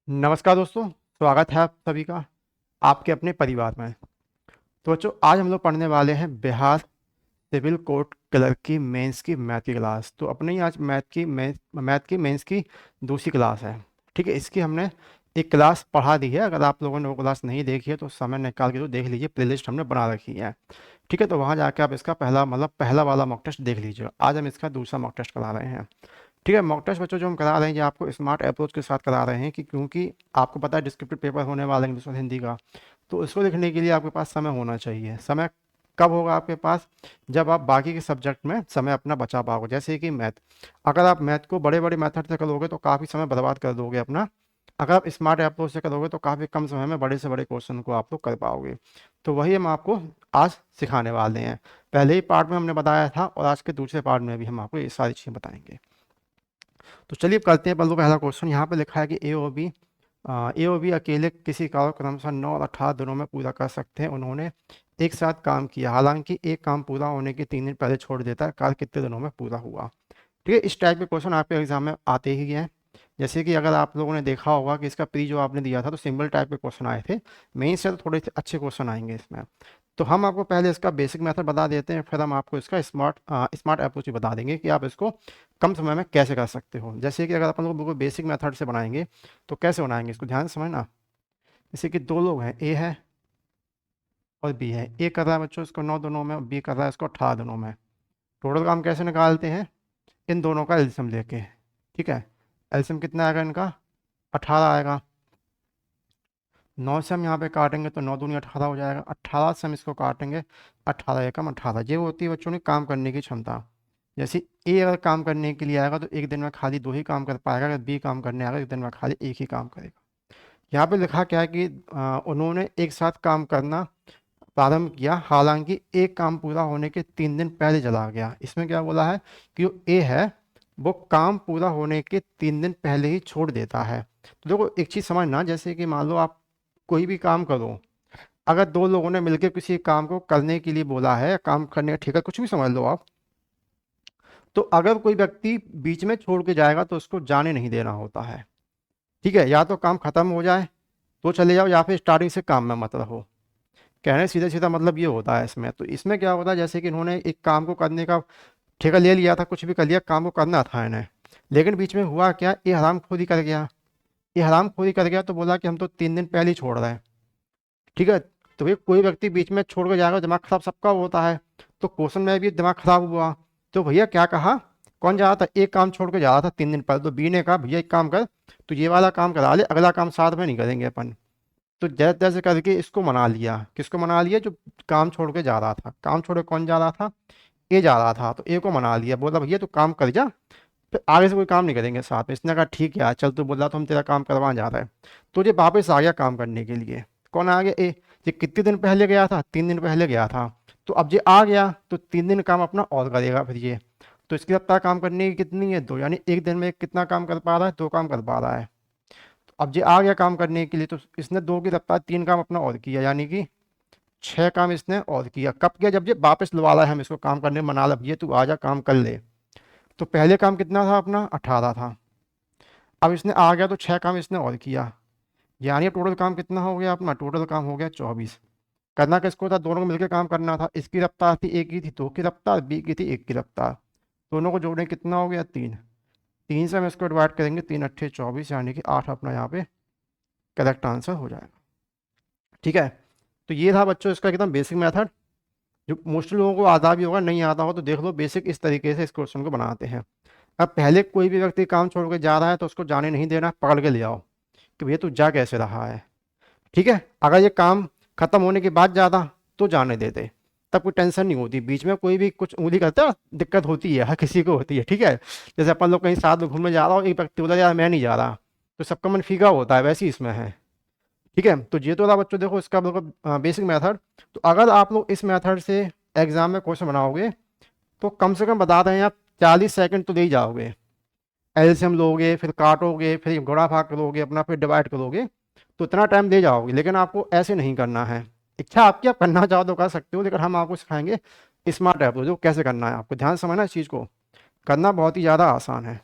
नमस्कार दोस्तों, स्वागत है आप सभी का आपके अपने परिवार में। तो बच्चों, आज हम लोग पढ़ने वाले हैं बिहार सिविल कोर्ट क्लर्क की मेंस की मैथ की क्लास। तो अपने ही आज मैथ की मेंस की दूसरी क्लास है। ठीक है, इसकी हमने एक क्लास पढ़ा दी है। अगर आप लोगों ने वो क्लास नहीं देखी है तो समय निकाल के तो देख लीजिए, प्लेलिस्ट हमने बना रखी है। ठीक है, तो वहाँ जाके आप इसका पहला वाला मॉक टेस्ट देख लीजिए। आज हम इसका दूसरा मॉक टेस्ट करा रहे हैं। ठीक है, मॉक टेस्ट बच्चों जो हम करा रहे हैं ये आपको स्मार्ट अप्रोच के साथ करा रहे हैं कि क्योंकि आपको पता है डिस्क्रिप्टिव पेपर होने वाला है इंग्लिश और हिंदी का। तो उसको लिखने के लिए आपके पास समय होना चाहिए। समय कब होगा आपके पास? जब आप बाकी के सब्जेक्ट में समय अपना बचा पाओगे। जैसे कि मैथ, अगर आप मैथ को बड़े बड़े मेथड से करोगे तो काफ़ी समय बर्बाद कर दोगे अपना। अगर आप स्मार्ट अप्रोच से करोगे तो काफ़ी कम समय में बड़े से बड़े क्वेश्चन को आप लोग कर पाओगे। तो वही हम आपको आज सिखाने वाले हैं। पहले ही पार्ट में हमने बताया था और आज के दूसरे पार्ट में भी हम आपको ये सारी चीज़ें बताएंगे। तो चलिए अब करते हैं पहला क्वेश्चन। यहाँ पे लिखा है कि ए और बी अकेले किसी कार्य को क्रमशः 9 और 18 दिनों में पूरा कर सकते हैं। उन्होंने एक साथ काम किया, हालांकि एक काम पूरा होने के 3 दिन पहले छोड़ देता है। कार्य कितने दिनों में पूरा हुआ? ठीक है, इस टाइप के क्वेश्चन आपके एग्जाम में आते ही हैं। जैसे कि अगर आप लोगों ने देखा होगा कि इसका प्री जो आपने दिया था तो सिंपल टाइप के क्वेश्चन आए थे। मेन से तो थोड़े से अच्छे क्वेश्चन आएंगे इसमें। तो हम आपको पहले इसका बेसिक मेथड बता देते हैं, फिर हम आपको इसका स्मार्ट अप्रोच भी बता देंगे कि आप इसको कम समय में कैसे कर सकते हो। जैसे कि अगर अपन लोग बिल्कुल बेसिक मेथड से बनाएंगे तो कैसे बनाएंगे इसको ध्यान से समझना। जैसे कि दो लोग हैं, ए है और बी है। ए कर रहा है बच्चों इसको 9 दिनों में और बी कर रहा है इसको 18 दिनों में। टोटल काम कैसे निकालते हैं? इन दोनों का एलसीएम लेके। ठीक है, एलसीएम कितना आएगा इनका? 18 आएगा। 9 से हम यहाँ पे काटेंगे तो 9 दूनी 18 हो जाएगा। 18 से हम इसको काटेंगे, 18 एकम 18। ये होती है बच्चों ने काम करने की क्षमता। जैसे ए अगर काम करने के लिए आएगा तो एक दिन में खाली 2 ही काम कर पाएगा। अगर बी काम करने आएगा एक दिन में खाली एक ही काम करेगा। यहाँ पे लिखा क्या है कि उन्होंने एक साथ काम करना प्रारंभ किया, हालांकि एक काम पूरा होने के 3 दिन पहले चला गया। इसमें क्या बोला है कि जो ए है वो काम पूरा होने के 3 दिन पहले ही छोड़ देता है। तो देखो एक चीज़ समझना, जैसे कि मान लो आप कोई भी काम करो, अगर दो लोगों ने मिलकर किसी काम को करने के लिए बोला है, काम करने का ठेका कुछ भी समझ लो आप, तो अगर कोई व्यक्ति बीच में छोड़ के जाएगा तो उसको जाने नहीं देना होता है। ठीक है, या तो काम खत्म हो जाए तो चले जाओ या फिर स्टार्टिंग से काम में मत रहो। कहने सीधा सीधा मतलब ये होता है इसमें। तो इसमें क्या होता है, जैसे कि इन्होंने एक काम को करने का ठेका ले लिया था, कुछ भी कर लिया, काम को करना था इन्हें, लेकिन बीच में हुआ क्या, ये हरामखोरी कर गया। ये हरामखोरी कर गया तो बोला कि हम तो 3 दिन पहले ही छोड़ रहे हैं। ठीक है, तो भाई कोई व्यक्ति बीच में छोड़ के जाएगा, दिमाग खराब सबका होता है। तो क्वेश्चन में भी दिमाग खराब हुआ। तो भैया क्या कहा, कौन जा रहा था? एक काम छोड़ के जा रहा था 3 दिन पहले, तो बी ने कहा भैया एक काम कर, तो ये वाला काम करा ले, अगला काम साथ में नहीं करेंगे अपन। तो जैसे तैसे करके इसको मना लिया। किसको मना लिया? जो काम छोड़ के जा रहा था। काम छोड़ के कौन जा रहा था? ए जा रहा था। तो ए को मना लिया, बोला भैया तू काम कर जा, फिर आगे से कोई काम नहीं करेंगे साथ में। इसने कहा ठीक है यार चल, तू बोला तो हम तेरा काम करवाने जा रहे हैं। तो ये वापस आ गया काम करने के लिए। कौन आ गया? ए। ये कितने दिन पहले गया था? 3 दिन पहले गया था। तो अब ये आ गया तो 3 दिन काम अपना और करेगा फिर ये। तो इसकी रफ्तार काम करने की कितनी है? 2। यानी एक दिन में कितना काम कर पा रहा है? 2 काम कर पा रहा है। तो अब ये आ गया काम करने के लिए, तो इसने 2 की रफ्तार 3 काम अपना और किया, यानी कि 6 काम इसने और किया। कब किया? जब ये वापस लवा रहा है हम इसको काम करने, मना लब ये तू आ जा काम कर ले। तो पहले काम कितना था अपना? 18 था। अब इसने आ गया तो 6 काम इसने और किया, यानी टोटल काम कितना हो गया अपना? टोटल काम हो गया 24। करना किसको था? दोनों को मिलकर काम करना था। इसकी रफ्तार थी ए की थी 2 की रफ्तार, बी की थी 1 की रफ्तार। दोनों को जोड़ने कितना हो गया? 3। 3 से हम इसको डिवाइड करेंगे, 3 अट्ठे 24, यानी कि 8 अपना यहाँ पे करेक्ट आंसर हो जाएगा। ठीक है, तो ये था बच्चों इसका एकदम बेसिक मेथड, जो मोस्टली लोगों को आता भी होगा, नहीं आता हो तो देख लो। बेसिक इस तरीके से इस क्वेश्चन को बनाते हैं। अब पहले कोई भी व्यक्ति काम छोड़ के जा रहा है तो उसको जाने नहीं देना, पकड़ के ले आओ कि भैया तू जा कैसे रहा है। ठीक है, अगर ये काम खत्म होने के बाद जाता तो जाने देते, तब कोई टेंशन नहीं होती। बीच में कोई भी कुछ उंगली करता है दिक्कत होती है, हर किसी को होती है। ठीक है, जैसे अपन लोग कहीं साथ में घूमने जा रहा हो, एक व्यक्ति बोला यार मैं नहीं जा रहा, तो सबका मन फीका होता है, वैसे ही इसमें है। ठीक है, तो ये तो था बच्चों देखो इसका बिल्कुल बेसिक मेथड। तो अगर आप लोग इस मेथड से एग्जाम में क्वेश्चन बनाओगे तो कम से कम बता रहे हैं आप 40 सेकंड तो दे ही जाओगे। एलसीएम लोगे, फिर काटोगे, फिर गुणा भाग करोगे अपना, फिर डिवाइड करोगे, तो इतना टाइम दे जाओगे। लेकिन आपको ऐसे नहीं करना है। इच्छा आपकी, आप करना चाहो तो कर सकते हो, लेकिन हम आपको सिखाएंगे स्मार्ट ऐप जो कैसे करना है। आपको ध्यान से समझना इस चीज़ को, करना बहुत ही ज़्यादा आसान है।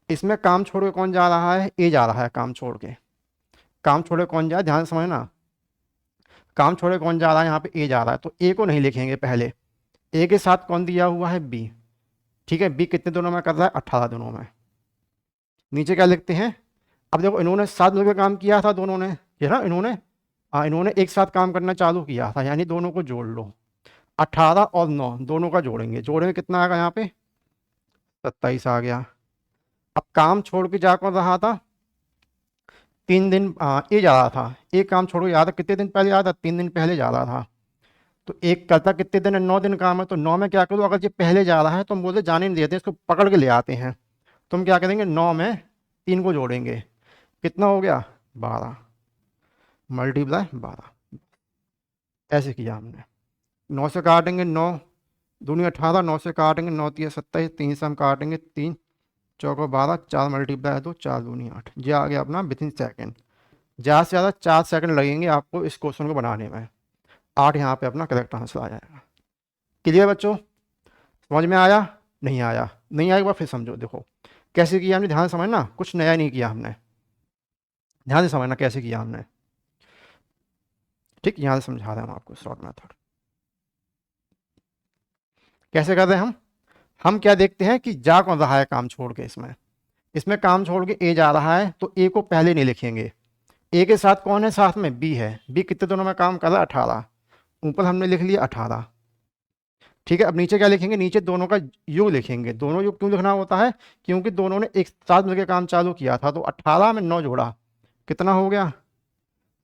इसमें काम छोड़ के कौन जा रहा है? ए जा रहा है काम छोड़ के। काम छोड़े कौन जा रहा है, ध्यान से समझना, काम छोड़े कौन जा रहा है, यहाँ पे ए जा रहा है, तो ए को नहीं लिखेंगे पहले, ए के साथ कौन दिया हुआ है, बी। ठीक है, बी कितने दिनों में कर रहा है, 18 दिनों में। नीचे क्या लिखते हैं, अब देखो इन्होंने साथ मिलकर काम किया था दोनों ने, ये ना इन्होंने, हाँ इन्होंने एक साथ काम करना चालू किया था, यानी दोनों को जोड़ लो, 18 और 9 दोनों का जोड़ेंगे, जोड़ेंगे कितना आएगा यहाँ पे, 27 आ गया। अब काम छोड़ के जा कौन रहा था, 3 दिन, ये जा रहा था, एक काम छोड़ के जा रहा था, कितने दिन पहले जा रहा था, 3 दिन पहले जा रहा था। तो एक करता कितने दिन है, 9 दिन काम है, तो 9 में क्या करो, अगर ये पहले जा रहा है तो हम बोलते जाने नहीं देते, इसको पकड़ के ले आते हैं। तो हम क्या करेंगे, 9 में 3 को जोड़ेंगे, कितना हो गया, 12, मल्टीप्लाई 12, ऐसे किया हमने। 9 से काटेंगे 9 दूनी 18, 9 से काटेंगे 9 3 27, 3 से हम काटेंगे 3 चौको 12, 4 मल्टीप्लाई 2 4 दूनी 8, ये आ गया अपना विद इन सेकेंड। ज़्यादा से ज़्यादा 4 सेकंड लगेंगे आपको इस क्वेश्चन को बनाने में, 8 यहाँ पे अपना करेक्ट आंसर आ जाएगा। क्लियर बच्चों, समझ में आया, नहीं आया, नहीं आएगा फिर समझो, देखो कैसे किया हमने, ध्यान से समझना, कुछ नया नहीं किया हमने, ध्यान से समझना कैसे किया हमने। ठीक, यहाँ से समझा रहे हैं हम आपको शॉर्ट मेथड कैसे कर रहे हैं हम क्या देखते हैं कि जा कौन रहा है काम छोड़ के, इसमें इसमें काम छोड़ के ए जा रहा है, तो ए को पहले नहीं लिखेंगे, ए के साथ कौन है, साथ में बी है, बी कितने दिनों में काम कर रहा है, 18, ऊपर हमने लिख लिया 18। ठीक है, अब नीचे क्या लिखेंगे, नीचे दोनों का योग लिखेंगे, दोनों योग क्यों लिखना होता है, क्योंकि दोनों ने एक साथ मिलकर काम चालू किया था, तो 18 में 9 जोड़ा, कितना हो गया,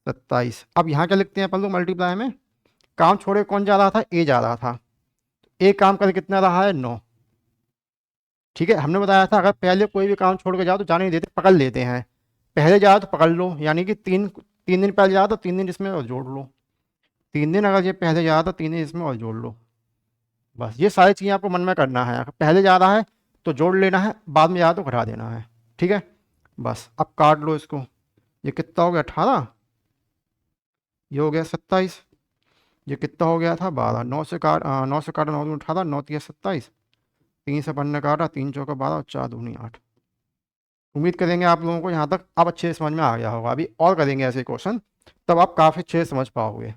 27। अब यहाँ क्या लिखते हैं अपन लोग, मल्टीप्लाई में काम छोड़े कौन जा रहा था, ए जा रहा था, ए काम कर कितना रहा है, 9। ठीक है, हमने बताया था अगर पहले कोई भी काम छोड़ के जाओ तो जाने नहीं देते, पकड़ लेते हैं, पहले जाओ तो पकड़ लो, यानी कि 3 दिन पहले जाओ तो 3 दिन इसमें और जोड़ लो, 3 दिन अगर ये पहले जा रहा तो 3 दिन इसमें और जोड़ लो, बस ये सारी चीज़ें आपको मन में करना है, अगर पहले जा रहा है तो जोड़ लेना है, बाद में जा तो घटा देना है। ठीक है, बस अब काट लो इसको, ये कितना हो गया, 18, ये हो गया 27, ये कितना हो गया था, 12, 9 से काटा 9 दूनी 18, 9 3 27, 3 से 5 ने काटा, 3 चौका 12 और 4 दूनी 8। उम्मीद करेंगे आप लोगों को यहाँ तक अब अच्छे से समझ में आ गया होगा, अभी और करेंगे ऐसे क्वेश्चन, तब आप काफ़ी अच्छे से समझ पाओगे।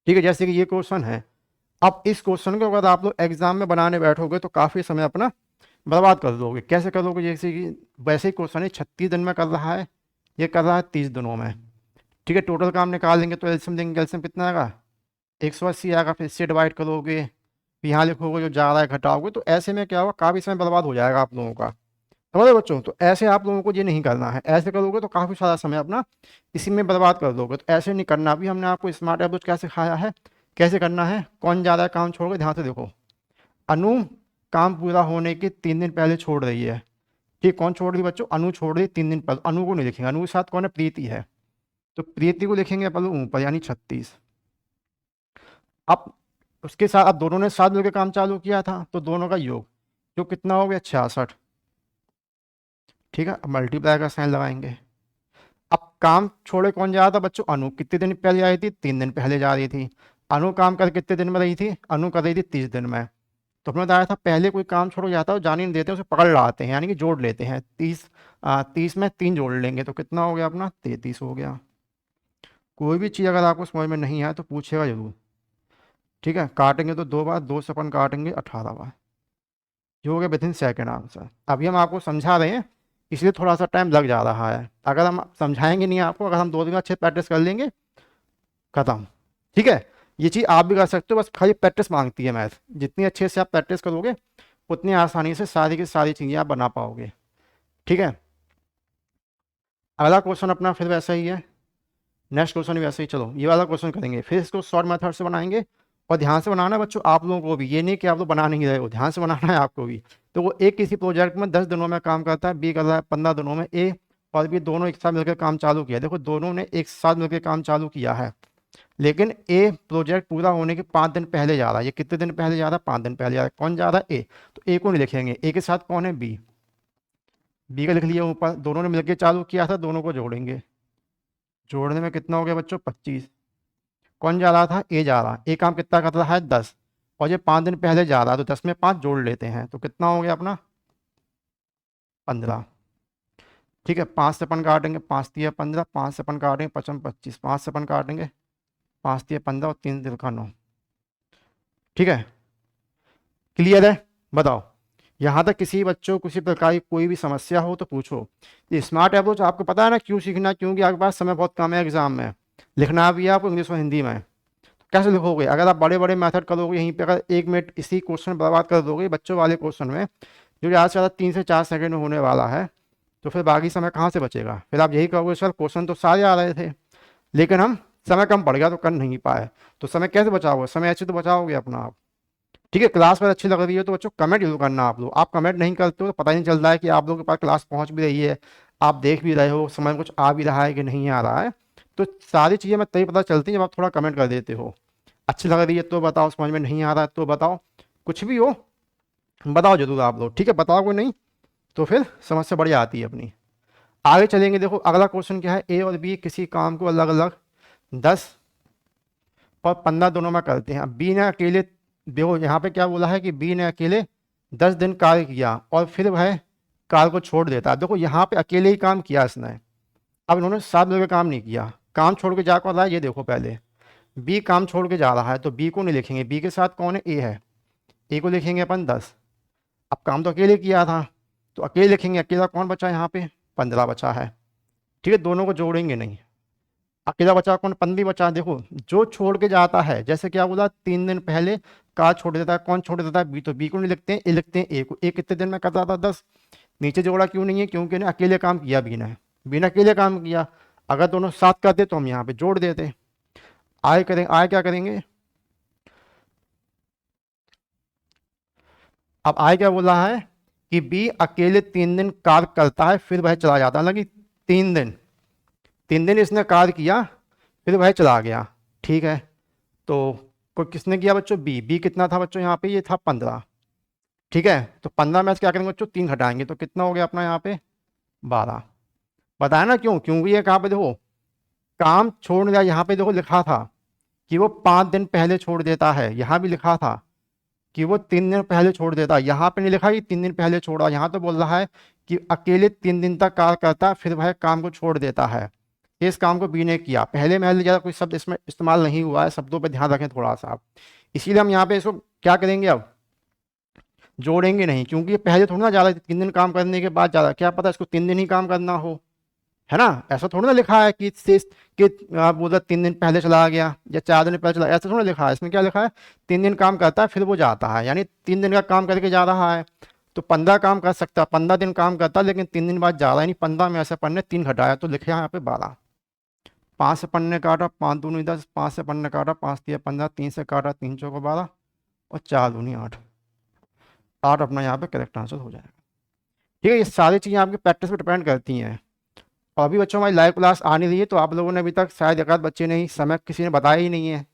ठीक है, जैसे कि ये क्वेश्चन है, अब इस क्वेश्चन को अगर आप लोग एग्जाम में बनाने बैठोगे तो काफ़ी समय अपना बर्बाद कर दोगे। कैसे करोगे, जैसे कि वैसे ही क्वेश्चन है 36 दिन में कर रहा है, ये कर रहा है 30 दिनों में। ठीक है, टोटल काम निकाल लेंगे तो एल्सियम देंगे, एल्सियम कितना आएगा, 180 आएगा, फिर इससे डिवाइड करोगे, फिर यहाँ लिखोगे जो जा रहा है घटाओगे, तो ऐसे में क्या होगा, काफ़ी समय बर्बाद हो जाएगा आप लोगों का, समझे बच्चों। तो ऐसे आप लोगों को ये नहीं करना है, ऐसे करोगे तो काफ़ी सारा समय अपना इसी में बर्बाद कर दोगे, तो ऐसे नहीं करना। अभी हमने आपको स्मार्ट अप्रोच क्या सिखाया है, कैसे करना है, कौन ज़्यादा काम छोड़ के, ध्यान से देखो, अनु काम पूरा होने के 3 दिन पहले छोड़ रही है। ठीक, कौन छोड़ रही बच्चों, अनु छोड़ रही 3 दिन पहले, अनु को नहीं लिखेंगे, अनु के साथ कौन है, प्रीति है, तो प्रीति को लिखेंगे अपन लोग ऊपर, यानी 36। अब उसके साथ अब दोनों ने साथ मिलकर काम चालू किया था, तो दोनों का योग जो कितना हो गया, 66। ठीक है, अब मल्टीप्लाई का साइन लगाएंगे। अब काम छोड़े कौन जा रहा था बच्चों, अनु कितने दिन पहले आई थी, 3 दिन पहले जा रही थी। अनु काम कर कितने दिन में रही थी, अनु कर रही थी 30 दिन में। तो हमने बताया था पहले कोई काम छोड़ जाता है जाने नहीं देते, उसे पकड़ लाते हैं, यानी कि जोड़ लेते हैं, 30 में 3 जोड़ लेंगे तो कितना हो गया अपना, 33 हो गया। कोई भी चीज़ अगर आपको समझ में नहीं आए तो पूछेगा जरूर। ठीक है, काटेंगे तो 2 बार, 2 से अपन काटेंगे 18 बार, जो हो गया विद इन सेकेंड आंसर। अभी हम आपको समझा रहे हैं इसलिए थोड़ा सा टाइम लग जा रहा है, अगर हम समझाएंगे नहीं आपको, अगर हम 2 दिन अच्छे प्रैक्टिस कर लेंगे, खत्म। ठीक है, ये चीज़ आप भी कर सकते हो, बस खाली प्रैक्टिस मांगती है मैथ, जितनी अच्छे से आप प्रैक्टिस करोगे उतनी आसानी से सारी की सारी चीज़ें आप बना पाओगे। ठीक है, अगला क्वेश्चन अपना फिर वैसा ही है, नेक्स्ट क्वेश्चन भी वैसे ही, चलो ये वाला क्वेश्चन करेंगे, फिर इसको शॉर्ट मेथड से बनाएंगे। और ध्यान से बनाना बच्चों आप लोगों को भी, ये नहीं कि आप लोग बना नहीं रहे हो, ध्यान से बनाना है आपको भी। तो वो एक किसी प्रोजेक्ट में 10 दिनों में काम करता है, बी कर रहा है 15 दिनों में, ए और बी दोनों एक साथ मिलकर काम चालू किया। देखो दोनों ने एक साथ मिलकर काम चालू किया है, लेकिन ए प्रोजेक्ट पूरा होने के 5 दिन पहले जा रहा है, ये कितने दिन पहले जा रहा है, 5 दिन पहले जा रहा है, कौन जा रहा है, ए, तो ए को नहीं लिखेंगे, ए के साथ कौन है, बी, बी का लिख लिया ऊपर, दोनों ने मिलकर चालू किया था, दोनों को जोड़ेंगे, जोड़ने में कितना हो गया बच्चों, 25। कौन जा रहा था, ए जा रहा, ए काम कितना कर रहा है, 10, और ये 5 दिन पहले जा रहा है, तो 10 में 5 जोड़ लेते हैं, तो कितना हो गया अपना, 15। ठीक है, 5 से अपन काटेंगे, 5 तिया 15, 5 से अपन काटेंगे 55 25, 5 से अपन काटेंगे 5 तिया 15 और 3 तिलका 9। ठीक है, क्लियर है? बताओ, यहाँ तक किसी बच्चों को किसी प्रकार की कोई भी समस्या हो तो पूछो। ये स्मार्ट अप्रोच आपको पता है ना क्यों सीखना, क्योंकि आपके पास समय बहुत कम है एग्जाम में, लिखना भी है आपको इंग्लिश और हिंदी में। कैसे लिखोगे? अगर आप बड़े बड़े मेथड करोगे यहीं पे, अगर 1 मिनट इसी क्वेश्चन बर्बाद कर दोगे बच्चों वाले क्वेश्चन में, जो ज़्यादा से ज़्यादा 3 से 4 सेकंड में होने वाला है, तो फिर बाकी समय कहाँ से बचेगा? फिर आप यही कहोगे सर क्वेश्चन तो सारे आ रहे थे लेकिन हम समय कम पड़ गया तो कर नहीं पाए। तो समय कैसे बचाओगे? समय ऐसे तो बचाओगे अपना आप। ठीक है, क्लास में अच्छी लग रही है तो बच्चों कमेंट जरूर करना आप लोग। आप कमेंट नहीं करते हो तो पता ही नहीं चलता है कि आप लोगों के पास क्लास पहुंच भी रही है, आप देख भी रहे हो, समझ में कुछ आ भी रहा है कि नहीं आ रहा है। तो सारी चीज़ें मैं तभी पता चलती है जब आप थोड़ा कमेंट कर देते हो। अच्छी लग रही है तो बताओ, समझ में नहीं आ रहा है तो बताओ, कुछ भी हो बताओ जरूर आप लोग। ठीक है, बताओगे नहीं तो फिर समस्या बढ़िया आती है अपनी। आगे चलेंगे, देखो अगला क्वेश्चन क्या है। ए और बी किसी काम को अलग अलग 10 और 15 दोनों में करते हैं। अब बी ने अकेले, देखो यहाँ पे क्या बोला है कि बी ने अकेले 10 दिन कार्य किया और फिर वह कार्य को छोड़ देता है। देखो यहाँ पे अकेले ही काम किया इसने, अब इन्होंने साथ मिलकर काम नहीं किया। काम छोड़ के जा कौन रहा है ये देखो, पहले बी काम छोड़ के जा रहा है तो बी को नहीं लिखेंगे, बी के साथ कौन है? ए है, ए को लिखेंगे अपन 10। अब काम तो अकेले किया था तो अकेले लिखेंगे, अकेला कौन बचा यहाँ पे? 15 बचा है। ठीक है, दोनों को जोड़ेंगे नहीं, अकेला बचा कौन? 15 बचा। देखो जो छोड़ के जाता है, जैसे क्या बोला 3 दिन पहले कार छोड़ देता है, कौन छोड़ देता है? बी। तो बी को नहीं लिखते हैं, ए लिखते हैं ए को। ए कितने दिन में करता था? 10। नीचे जोड़ा क्यों नहीं है? क्योंकि ना अकेले काम किया बी ने, बी ने अकेले काम किया। अगर दोनों साथ करते तो हम यहाँ पे जोड़ देते। आए करें, आए क्या करेंगे? अब आए क्या बोला है कि बी अकेले 3 दिन कार्य करता है फिर वह चला जाता है। मतलब कि 3 दिन, 3 दिन इसने कार्य किया फिर वह चला गया। ठीक है, तो कोई किसने किया बच्चों? बी। बी कितना था बच्चों यहाँ पे? ये था 15। ठीक है, तो 15 में से क्या करेंगे बच्चों? 3 घटाएंगे तो कितना हो गया अपना यहाँ पे? 12। बताया ना क्यों? क्योंकि ये कहाँ पे देखो काम छोड़ दिया, यहाँ पे देखो लिखा था कि वो 5 दिन पहले छोड़ देता है, यहाँ भी लिखा था कि वो 3 दिन पहले छोड़ देता। यहाँ पे नहीं लिखा कि 3 दिन पहले छोड़ा, यहाँ तो बोल रहा है कि अकेले 3 दिन तक कार्य करता फिर वह काम को छोड़ देता है। इस काम को बी ने किया। पहले महल ज़्यादा कोई शब्द इसमें इस्तेमाल नहीं हुआ है, शब्दों पे ध्यान रखें थोड़ा सा आप। इसीलिए हम यहाँ पे इसको क्या करेंगे, अब जोड़ेंगे नहीं, क्योंकि ये पहले थोड़ा ना ज़्यादा 3 दिन काम करने के बाद ज़्यादा, क्या पता इसको 3 दिन ही काम करना हो, है ना? ऐसा थोड़ा ना लिखा है कि आप बोला 3 दिन पहले चला गया या 4 दिन पहले चला, ऐसा थोड़ा लिखा है। इसमें क्या लिखा है? 3 दिन काम करता है फिर वो जाता है, यानी 3 दिन का काम करके जा रहा है। तो 15 काम कर सकता है, 15 दिन काम करता है लेकिन 3 दिन बाद जा रहा है, यानी 15 में ऐसे पढ़ने 3 घटाया तो लिखे यहाँ पे 12। 5 से पढ़ने काटा, 5 दूनी 10, 5 से पढ़ने काटा, 5 तिया 15, 3 से काटा 3 चौको 12 और 4 दूनी 8। 8 अपना यहाँ पे करेक्ट आंसर हो जाएगा। ठीक है, ये सारी चीज़ें आपकी प्रैक्टिस पे डिपेंड करती हैं। और अभी बच्चों हमारी लाइव क्लास आने रही है तो आप लोगों ने अभी तक शायद एक आध बच्चे ने ही समय किसी ने बताया ही नहीं है,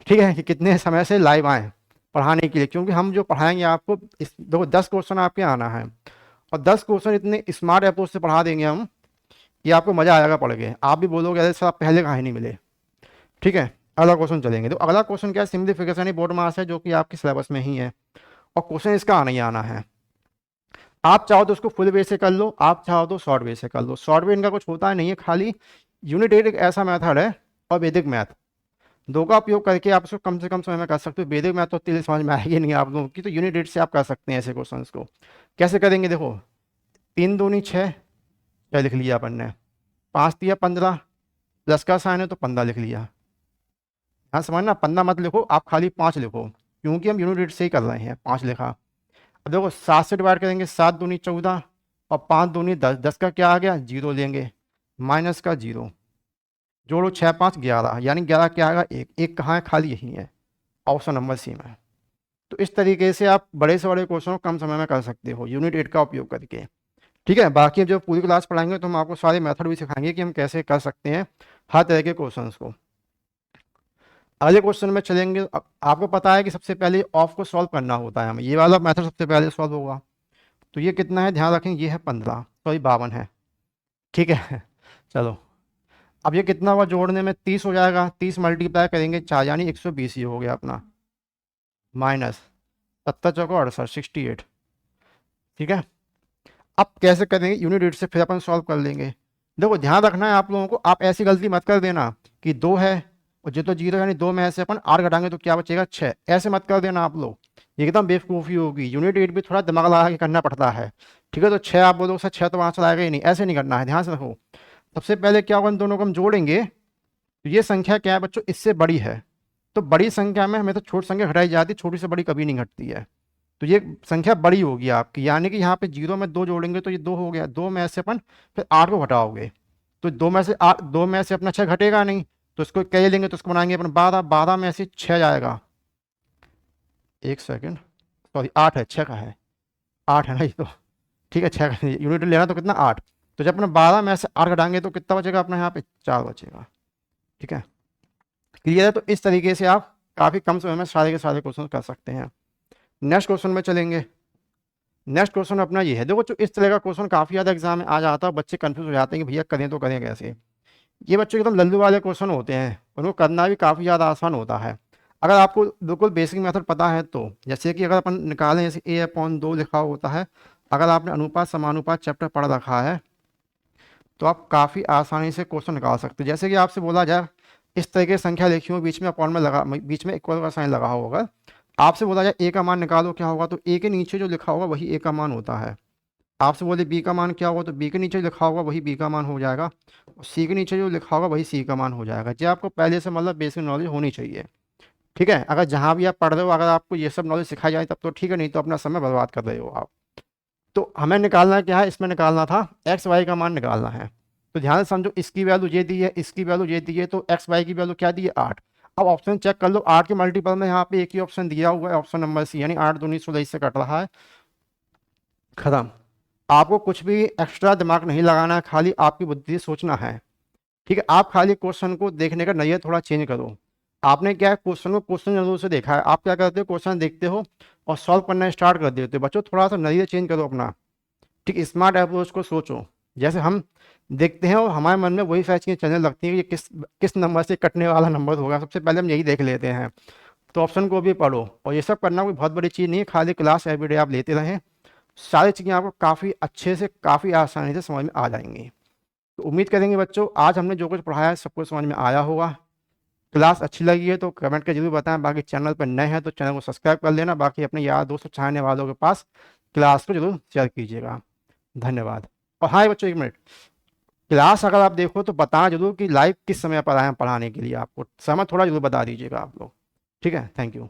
ठीक है, कि कितने समय से लाइव आए पढ़ाने के लिए। क्योंकि हम जो पढ़ाएंगे आपको इस देखो 10 क्वेश्चन आपके आना है और 10 क्वेश्चन इतने स्मार्ट अप्रोच से पढ़ा देंगे हम कि आपको मज़ा आएगा पढ़ के। आप भी बोलोगे अरे सर आप पहले कहाँ नहीं मिले। ठीक है, अगला क्वेश्चन चलेंगे। तो अगला क्वेश्चन क्या है? सिंप्लीफिकेशन ही बोर्ड मास है जो कि आपके सिलेबस में ही है और क्वेश्चन इसका आना ही आना है। आप चाहो तो उसको फुल वे से कर लो, आप चाहो तो शॉर्ट वे से कर लो। शॉर्ट वे इनका कुछ होता नहीं है, खाली यूनिट 8 एक ऐसा मेथड है और वैदिक मैथ, दो का उपयोग करके आप उसको कम से कम समय में कर सकते हो। वैदिक मैथ तो तेरे समझ में आएगी नहीं आप लोगों की, तो यूनिट 8 से आप कर सकते हैं ऐसे क्वेश्चन को। कैसे करेंगे? देखो 3 दूनी 6, क्या लिख लिया अपन ने? 5 तिया 15, प्लस का साइन है तो 15 लिख लिया। हाँ समझना, 15 मत लिखो आप, खाली 5 लिखो, क्योंकि हम यूनिट 8 से ही कर रहे हैं। 5 लिखा। अब देखो 7 से डिवाइड करेंगे, 7 दूनी 14 और 5 दूनी 10, 10 का क्या आ गया? 0 लेंगे, माइनस का 0, जोड़ो 6 5 11, यानी 11 क्या आएगा? 1। 1 कहाँ है? खाली यही है, ऑप्शन नंबर सी में। तो इस तरीके से आप बड़े से बड़े क्वेश्चन को कम समय में कर सकते हो यूनिट 8 का उपयोग करके। ठीक है, बाकी जब पूरी क्लास पढ़ाएंगे तो हम आपको सारे मेथड भी सिखाएंगे कि हम कैसे कर सकते हैं हर तरह के क्वेश्चंस को। अगले क्वेश्चन में चलेंगे। आपको पता है कि सबसे पहले ऑफ को सॉल्व करना होता है हमें, ये वाला मेथड सबसे पहले सॉल्व होगा। तो ये कितना है ध्यान रखें? ये है 15, सॉरी 52 है। ठीक है चलो, अब ये कितना हुआ जोड़ने में? 30 हो जाएगा। 30 मल्टीप्लाई करेंगे 4, यानी 120 ही हो गया अपना, माइनस 70 चौको 68, 68। ठीक है, अब कैसे करेंगे, यूनिट 8 से फिर अपन सॉल्व कर लेंगे। देखो ध्यान रखना है आप लोगों को, आप ऐसी गलती मत कर देना कि 2 है और जो तो 0 यानी 2 में से अपन 8 घटाएंगे तो क्या बचेगा 6, ऐसे मत कर देना आप लोग, एकदम बेवकूफ़ी होगी। यूनिट 8 भी थोड़ा दिमाग लगा के करना पड़ता है, ठीक है। तो 6 आप बोलोगे सर 6 तो आंसर आएगा ही नहीं, ऐसे नहीं करना है, ध्यान से रखो। सबसे पहले क्या होगा, इन दोनों को हम जोड़ेंगे तो ये संख्या क्या है बच्चों, इससे बड़ी है। तो बड़ी संख्या में हमें तो छोटी संख्या घटाई जाती है, छोटी से बड़ी कभी नहीं घटती है। तो ये संख्या बड़ी होगी आपकी, यानी कि यहाँ पे 0 में 2 जोड़ेंगे तो ये 2 हो गया, 2 में से अपन फिर 8 को घटाओगे तो 2 में से 8, 2 में से अपना 6 घटेगा नहीं, तो इसको क्या लेंगे तो इसको बनाएंगे अपन 12, 12 में से 6 जाएगा, एक सेकेंड, सॉरी 8 है, 6 का है, 8 है ना ये तो, ठीक है 6 का यूनिट लेना तो कितना 8। तो जब अपना 12 में से 8 घटाएंगे तो कितना बचेगा अपना यहाँ पे 4 बचेगा, ठीक है। क्लियर है, तो इस तरीके से आप काफ़ी कम समय में सारे के सारे क्वेश्चन कर सकते हैं। नेक्स्ट क्वेश्चन में चलेंगे। नेक्स्ट क्वेश्चन अपना ये है, देखो जो इस तरह का क्वेश्चन काफ़ी ज़्यादा एग्जाम में आ जाता है, बच्चे कंफ्यूज हो जाते हैं कि भैया करें तो करें कैसे। ये बच्चों एकदम लल्लू वाले क्वेश्चन होते हैं, उनको करना भी काफ़ी ज़्यादा आसान होता है अगर आपको बिल्कुल बेसिक मेथड पता है तो। जैसे कि अगर अपन निकालें, जैसे a/2 लिखा होता है, अगर आपने अनुपात समानुपात चैप्टर पढ़ रखा है तो आप काफ़ी आसानी से क्वेश्चन निकाल सकते हैं। जैसे कि आपसे बोला जाए इस तरह की संख्या लिखी हो, बीच में अपॉन में लगा, बीच में इक्वल का साइन लगा होगा, आपसे बोला जाए ए का मान निकालो, क्या होगा, तो ए के नीचे जो लिखा होगा वही ए का मान होता है। आपसे बोले बी का मान क्या होगा, तो बी के नीचे लिखा होगा वही बी का मान हो जाएगा, और सी के नीचे जो लिखा होगा वही सी का मान हो जाएगा। ये आपको पहले से मतलब बेसिक नॉलेज होनी चाहिए, ठीक है। अगर जहाँ भी आप पढ़ रहे हो अगर आपको ये सब नॉलेज सिखाई जाए तब तो ठीक है, नहीं तो अपना समय बर्बाद कर रहे हो आप। तो हमें निकालना क्या है, इसमें निकालना था एक्स वाई का मान निकालना है। तो ध्यान से समझो, इसकी वैल्यू ये दी है, इसकी वैल्यू ये दी है, तो एक्स वाई की वैल्यू क्या दी है 8। अब ऑप्शन चेक कर लो, 8 के मल्टीपल में यहाँ पे एक ही ऑप्शन दिया हुआ है, ऑप्शन नंबर सी, यानी 8 दूनी 16 इससे कट रहा है, खत्म। आपको कुछ भी एक्स्ट्रा दिमाग नहीं लगाना है, खाली आपकी बुद्धि से सोचना है, ठीक है। आप खाली क्वेश्चन को देखने का नज़रिया थोड़ा चेंज करो। आपने क्या है, क्वेश्चन को क्वेश्चन नज़र से देखा है, आप क्या करते हो, क्वेश्चन देखते हो और सॉल्व करना स्टार्ट कर देते हो। बच्चों थोड़ा सा नज़रिया चेंज करो अपना, ठीक, स्मार्ट अप्रोच को सोचो। जैसे हम देखते हैं और हमारे मन में वही सारी चीज़ें चलने लगती हैं कि ये किस किस नंबर से कटने वाला नंबर होगा, सबसे पहले हम यही देख लेते हैं। तो ऑप्शन को भी पढ़ो, और ये सब करना कोई बहुत बड़ी चीज़ नहीं है, खाली क्लास एवरीडे आप लेते रहें, सारी चीज़ें आपको काफ़ी अच्छे से काफ़ी आसानी से समझ में आ जाएंगी। तो उम्मीद करेंगे बच्चों आज हमने जो कुछ पढ़ाया है सबको समझ में आया होगा। क्लास अच्छी लगी है तो कमेंट कर जरूर बताएं, बाकी चैनल पर नए हैं तो चैनल को सब्सक्राइब कर लेना, बाकी अपने यार दोस्तों चाहने वालों के पास क्लास को जरूर शेयर कीजिएगा। धन्यवाद। और हाँ बच्चों एक मिनट, क्लास अगर आप देखो तो बताएं जरूर कि लाइव किस समय पर आए हैं पढ़ाने के लिए, आपको समय थोड़ा जरूर बता दीजिएगा आप लोग, ठीक है। Thank you.